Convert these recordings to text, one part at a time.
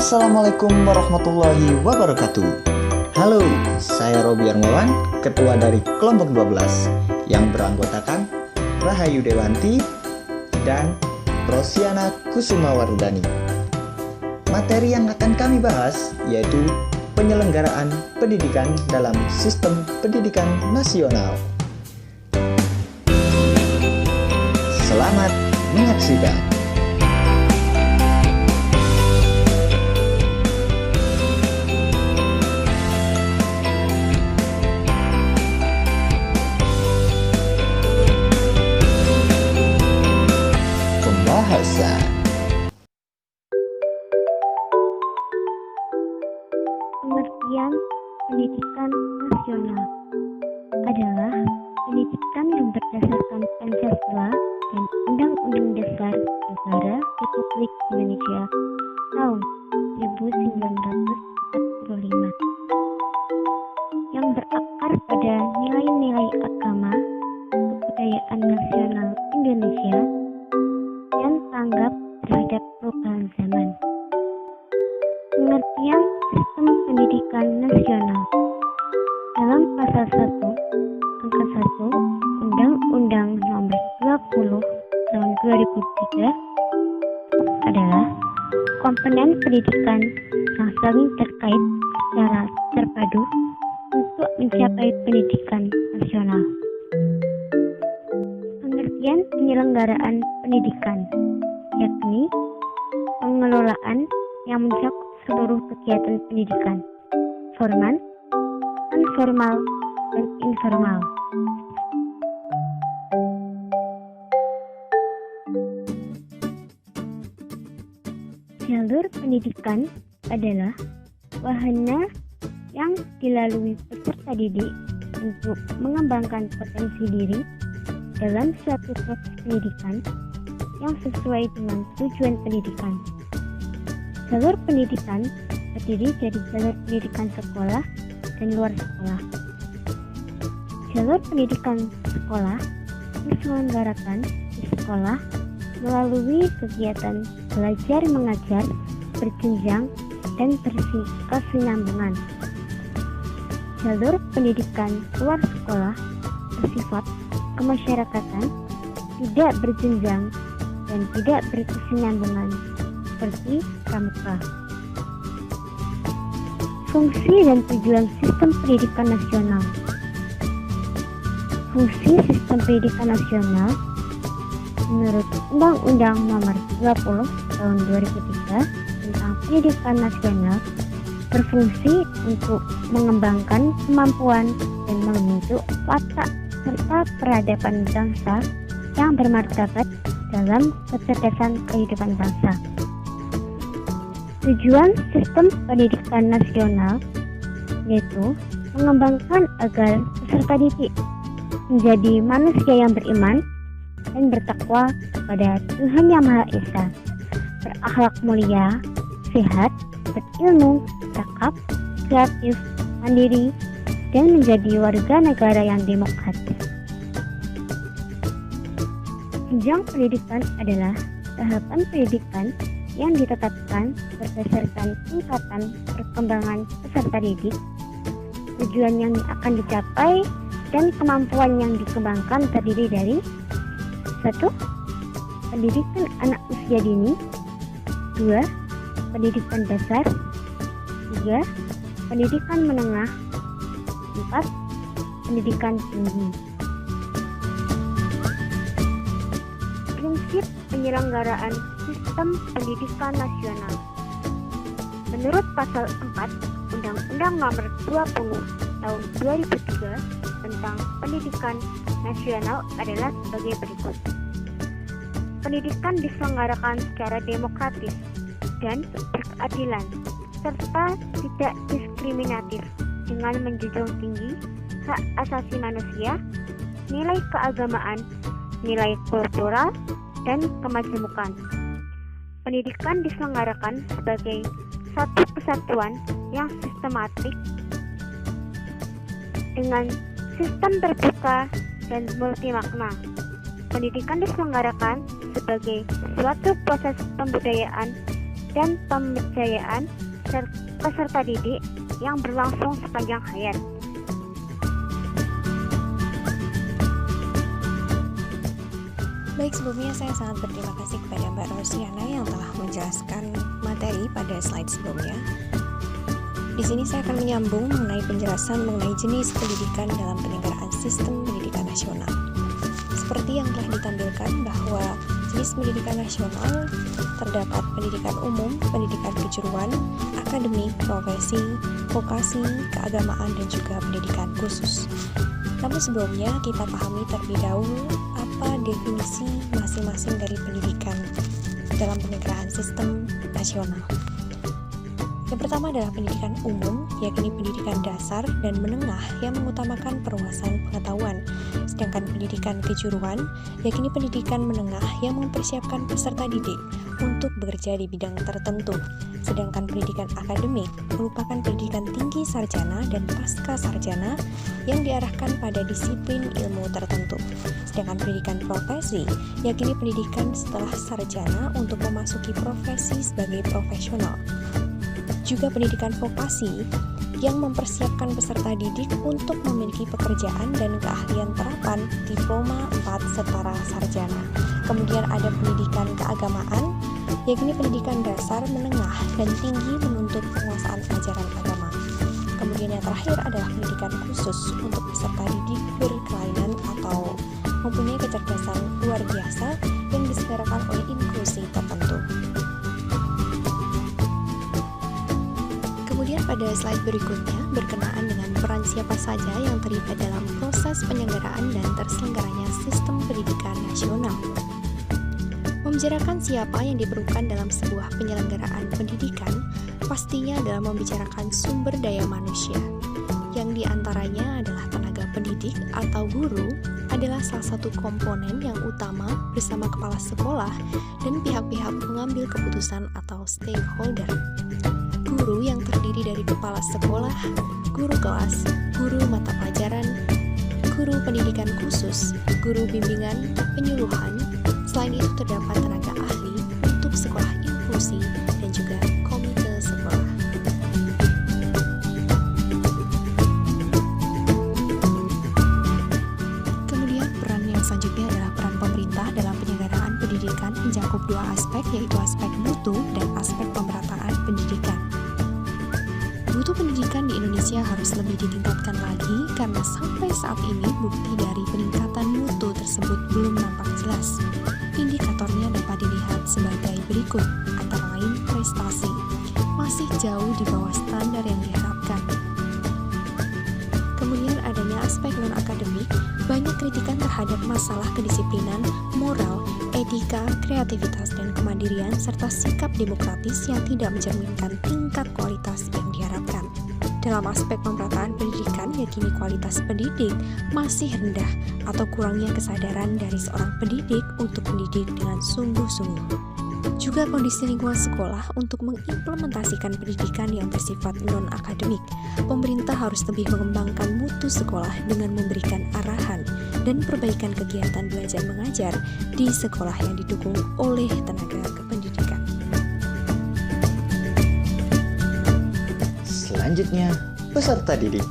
Assalamualaikum warahmatullahi wabarakatuh. Halo, saya Robi Armawan, Ketua dari Kelompok 12 yang beranggotakan Rahayu Dewanti dan Rosiana Kusumawardani. Materi yang akan kami bahas yaitu penyelenggaraan pendidikan dalam sistem pendidikan nasional. Selamat menyaksikan. Pembahasan. Pengertian pendidikan nasional adalah pendidikan yang berdasarkan Pancasila dan Undang-Undang Dasar Negara Republik Indonesia tahun 1945 yang berakar pada nilai-nilai agama, kebudayaan nasional Indonesia, dan tanggap terhadap perubahan zaman. Pengertian sistem pendidikan nasional dalam pasal 1 angka 1 Undang-Undang Nomor 20 Tahun 2003 adalah komponen pendidikan yang saling terkait secara terpadu untuk mencapai pendidikan nasional. Pengertian penyelenggaraan pendidikan yakni pengelolaan yang mencakup seluruh kegiatan pendidikan, formal, non-formal, dan informal. Jalur pendidikan adalah wahana yang dilalui peserta didik untuk mengembangkan potensi diri dalam suatu proses pendidikan yang sesuai dengan tujuan pendidikan. Jalur pendidikan terdiri dari jalur pendidikan sekolah dan luar sekolah. Jalur pendidikan sekolah diselenggarakan di sekolah melalui kegiatan belajar mengajar berjenjang dan berkesinambungan. Jalur pendidikan luar sekolah bersifat kemasyarakatan, tidak berjenjang dan tidak berkesinambungan seperti pramuka. Fungsi dan tujuan sistem pendidikan nasional. Fungsi sistem pendidikan nasional menurut Undang-Undang Nomor 20 Tahun 2003 tentang Pendidikan Nasional berfungsi untuk mengembangkan kemampuan dan membentuk watak serta peradaban bangsa yang bermartabat dalam kecerdasan kehidupan bangsa. Tujuan sistem pendidikan nasional yaitu mengembangkan agar peserta didik menjadi manusia yang beriman dan bertakwa kepada Tuhan Yang Maha Esa, berakhlak mulia, sehat, berilmu, cakap, kreatif, mandiri, dan menjadi warga negara yang demokratis. Jenjang pendidikan adalah tahapan pendidikan yang ditetapkan berdasarkan tingkatan perkembangan peserta didik, tujuan yang akan dicapai, dan kemampuan yang dikembangkan terdiri dari 1. Pendidikan anak usia dini, 2. Pendidikan dasar, 3. Pendidikan menengah, 4. Pendidikan tinggi. Prinsip penyelenggaraan sistem pendidikan nasional. Menurut pasal 4 Undang-Undang Nomor 20 Tahun 2003 tentang Pendidikan Nasional adalah sebagai berikut. Pendidikan diselenggarakan secara demokratis dan berkeadilan serta tidak diskriminatif dengan menjunjung tinggi hak asasi manusia, nilai keagamaan, nilai kultural, dan kemajemukan. Pendidikan diselenggarakan sebagai satu kesatuan yang sistematik dengan sistem terbuka dan multimakna. Pendidikan diselenggarakan sebagai suatu proses pembudayaan dan pemberdayaan peserta didik yang berlangsung sepanjang hayat. Baik, sebelumnya saya sangat berterima kasih kepada Mbak Rosiana yang telah menjelaskan materi pada slide sebelumnya. Di sini saya akan menyambung mengenai penjelasan mengenai jenis pendidikan dalam penyelenggaraan sistem pendidikan nasional. Seperti yang telah ditampilkan bahwa jenis pendidikan nasional terdapat pendidikan umum, pendidikan kejuruan, akademik, profesi, vokasi, keagamaan, dan juga pendidikan khusus. Namun sebelumnya kita pahami terlebih dahulu apa definisi masing-masing dari pendidikan dalam penyelenggaraan sistem nasional. Yang pertama adalah pendidikan umum, yakni pendidikan dasar dan menengah yang mengutamakan perluasan pengetahuan. Sedangkan pendidikan kejuruan, yakni pendidikan menengah yang mempersiapkan peserta didik untuk bekerja di bidang tertentu. Sedangkan pendidikan akademik merupakan pendidikan tinggi sarjana dan pasca sarjana yang diarahkan pada disiplin ilmu tertentu. Sedangkan pendidikan profesi, yakni pendidikan setelah sarjana untuk memasuki profesi sebagai profesional. Juga pendidikan vokasi yang mempersiapkan peserta didik untuk memiliki pekerjaan dan keahlian terapan diploma 4 setara sarjana. Kemudian ada pendidikan keagamaan, yakni pendidikan dasar, menengah, dan tinggi menuntut penguasaan ajaran agama. Kemudian yang terakhir adalah pendidikan khusus untuk peserta didik berkelainan atau mempunyai kecerdasan luar biasa yang diselenggarakan oleh inklusi tertentu. Kemudian pada slide berikutnya berkenaan dengan peran siapa saja yang terlibat dalam proses penyelenggaraan dan terselenggaranya sistem pendidikan nasional. Membicarakan siapa yang diperlukan dalam sebuah penyelenggaraan pendidikan pastinya adalah membicarakan sumber daya manusia, yang diantaranya adalah tenaga pendidik atau guru adalah salah satu komponen yang utama bersama kepala sekolah dan pihak-pihak pengambil keputusan atau stakeholder. Guru yang terdiri dari kepala sekolah, guru kelas, guru mata pelajaran, guru pendidikan khusus, guru bimbingan, penyuluhan. Selain itu terdapat tenaga ahli untuk sekolah inklusi dan juga komite sekolah. Kemudian peran yang selanjutnya adalah peran pemerintah dalam penyelenggaraan pendidikan mencakup dua aspek, yaitu aspek mutu dan aspek pemerataan pendidikan. Mutu pendidikan di Indonesia harus lebih ditingkatkan lagi karena sampai saat ini bukti dari peningkatan mutu tersebut belum nampak jelas. Indikatornya dapat dilihat sebagai berikut, antara lain prestasi, masih jauh di bawah standar yang diharapkan. Kemudian adanya aspek non-akademik, banyak kritikan terhadap masalah kedisiplinan, moral, etika, kreativitas, dan kemandirian, serta sikap demokratis yang tidak mencerminkan tingkat kualitas yang diharapkan. Dalam aspek pemerataan pendidikan, yakni kualitas pendidik masih rendah atau kurangnya kesadaran dari seorang pendidik untuk mendidik dengan sungguh-sungguh. Juga kondisi lingkungan sekolah untuk mengimplementasikan pendidikan yang bersifat non-akademik. Pemerintah harus lebih mengembangkan mutu sekolah dengan memberikan arahan dan perbaikan kegiatan belajar mengajar di sekolah yang didukung oleh tenaga kependidikan. Selanjutnya, peserta didik.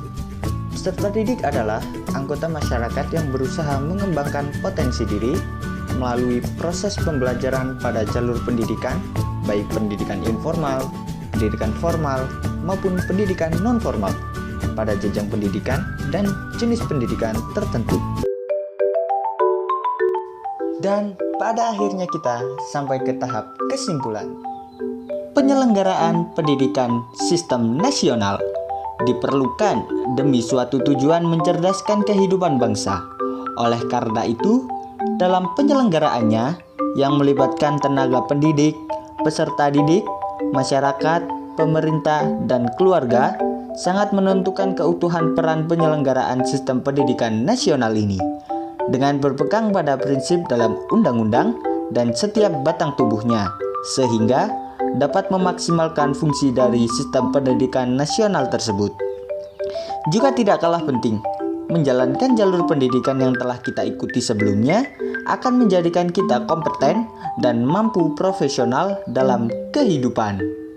Peserta didik adalah anggota masyarakat yang berusaha mengembangkan potensi diri melalui proses pembelajaran pada jalur pendidikan, baik pendidikan informal, pendidikan formal, maupun pendidikan non-formal, pada jenjang pendidikan dan jenis pendidikan tertentu. Dan pada akhirnya kita sampai ke tahap kesimpulan. Penyelenggaraan pendidikan sistem nasional diperlukan demi suatu tujuan mencerdaskan kehidupan bangsa. Oleh karena itu, dalam penyelenggaraannya yang melibatkan tenaga pendidik, peserta didik, masyarakat, pemerintah, dan keluarga, sangat menentukan keutuhan peran penyelenggaraan sistem pendidikan nasional ini. Dengan berpegang pada prinsip dalam undang-undang dan setiap batang tubuhnya, sehingga dapat memaksimalkan fungsi dari sistem pendidikan nasional tersebut. Juga tidak kalah penting, menjalankan jalur pendidikan yang telah kita ikuti sebelumnya akan menjadikan kita kompeten dan mampu profesional dalam kehidupan.